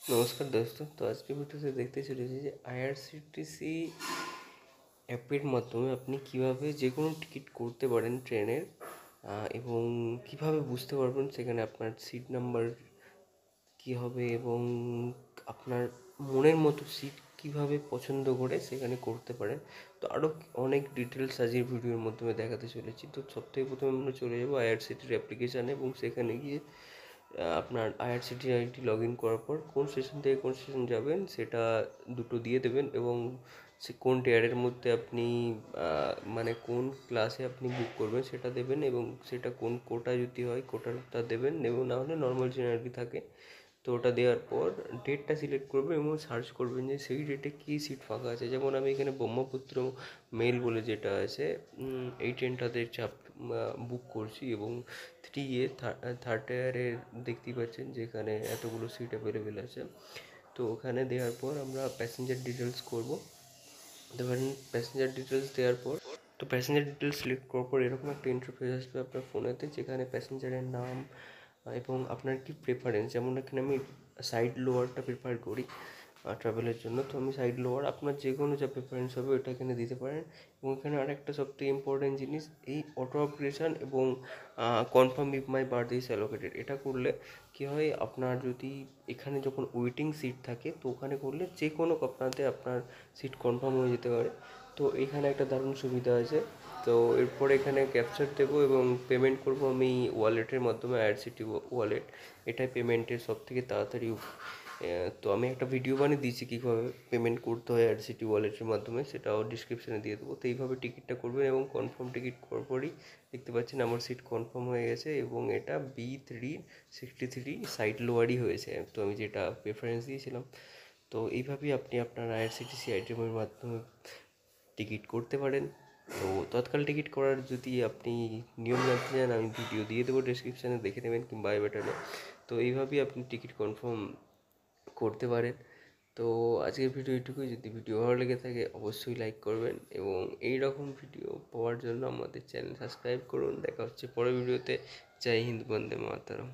নমস্কার দোস্ত। তো আজকে ভিডিওতে দেখতে চলেছি যে আইআরসিটিসি অ্যাপের মাধ্যমে আপনি কিভাবে যে কোনো টিকিট করতে পারেন ট্রেনের, এবং কিভাবে বুঝতে পারবেন সেখানে আপনার সিট নাম্বার কী হবে এবং আপনার মনের মতো সিট কিভাবে পছন্দ করে সেখানে করতে পারেন। তো আরও অনেক ডিটেলস আজ এই ভিডিওর মাধ্যমে দেখাতে চলেছি। তো সবথেকে প্রথমে আমরা চলে যাবো আইআরসিটির অ্যাপ্লিকেশানে এবং সেখানে গিয়ে আপনার আইআরসিটি আইডি লগ ইন করার পর কোন স্টেশন থেকে কোন স্টেশন যাবেন সেটা দুটো দিয়ে দেবেন এবং সে কোন টিয়ারের মধ্যে আপনি মানে কোন ক্লাসে আপনি বুক করবেন সেটা দেবেন এবং সেটা কোন কোটা যদি হয় কোটাটা দেবেন এবং না হলে নর্মাল জেনারেলি থাকে। তো ওটা দেওয়ার পর ডেটটা সিলেক্ট করবেন এবং সার্চ করবেন যে সেই ডেটে কী সিট ফাঁকা আছে। যেমন আমি এখানে ব্রহ্মপুত্র মেল বলে যেটা আছে, এই ট্রেনটাতে চাপ বুক করছি এবং 3A থার্ড টায়ারে দেখতেই পাচ্ছেন যেখানে এতগুলো সিট অ্যাভেলেবেল আছে। তো ওখানে দেওয়ার পর আমরা প্যাসেঞ্জার ডিটেলস করবো। ধরেন প্যাসেঞ্জার ডিটেলস দেওয়ার পর প্যাসেঞ্জার ডিটেলস সিলেক্ট করার পর এরকম একটা ইন্টারফেস আসবে আপনার ফোনেতে, যেখানে প্যাসেঞ্জারের নাম এবং আপনার কি প্রেফারেন্স। যেমন এখানে আমি সাইড লোয়ারটা প্রেফার করি ট্রাভেলের জন্য। তো আমি সাইড লোয়ার, আপনার যে কোনো যা প্রেফারেন্স হবে ওটা এখানে দিতে পারেন। এবং এখানে আরেকটা সবথেকে ইম্পর্টেন্ট জিনিস, এই অটো আপগ্রেশন এবং confirm if my birth is allocated, এটা করলে কী হয়, আপনার যদি এখানে যখন ওয়েটিং সিট থাকে তো ওখানে করলে যে কোনো আপনাতে আপনার সিট কনফার্ম হয়ে যেতে পারে। তো এখানে একটা দারুণ সুবিধা আছে। তো এরপর এখানে ক্যাপচার দেবো এবং পেমেন্ট করবো আমি ওয়ালেটের মাধ্যমে, আইআরসিটি ওয়ালেট। এটাই পেমেন্টের সবথেকে তাড়াতাড়ি তো আমি একটা ভিডিও বানিয়ে দিয়েছি কীভাবে পেমেন্ট করতে হয় আইআরসিটি ওয়ালেটের মাধ্যমে, সেটাও ডিসক্রিপশানে দিয়ে দেবো। তো এইভাবে টিকিটটা করবেন এবং কনফার্ম টিকিট করার পরই দেখতে পাচ্ছেন আমার সিট কনফার্ম হয়ে গেছে এবং এটা B363 সাইড লোয়ারই হয়েছে, তো আমি যেটা প্রেফারেন্স দিয়েছিলাম। তো এইভাবেই আপনি আপনার আইআরসিটিসি আইটেমের মাধ্যমে টিকিট করতে পারেন। তো তৎকাল টিকিট করার যদি আপনি নিয়ম জানতে চান, আমি ভিডিও দিয়ে দেবো ডেসক্রিপশানে, দেখে নেবেন, কিংবা আই বাটনে। তো এইভাবেই আপনি টিকিট কনফার্ম করতে পারেন। তো আজকের ভিডিও এইটুকুই। যদি ভিডিও ভালো লেগে থাকে অবশ্যই লাইক করবেন এবং এই রকম ভিডিও পাওয়ার জন্য আমাদের চ্যানেল সাবস্ক্রাইব করুন। দেখা হচ্ছে পরের ভিডিওতে। জয় হিন্দ, বন্দে মাতরম।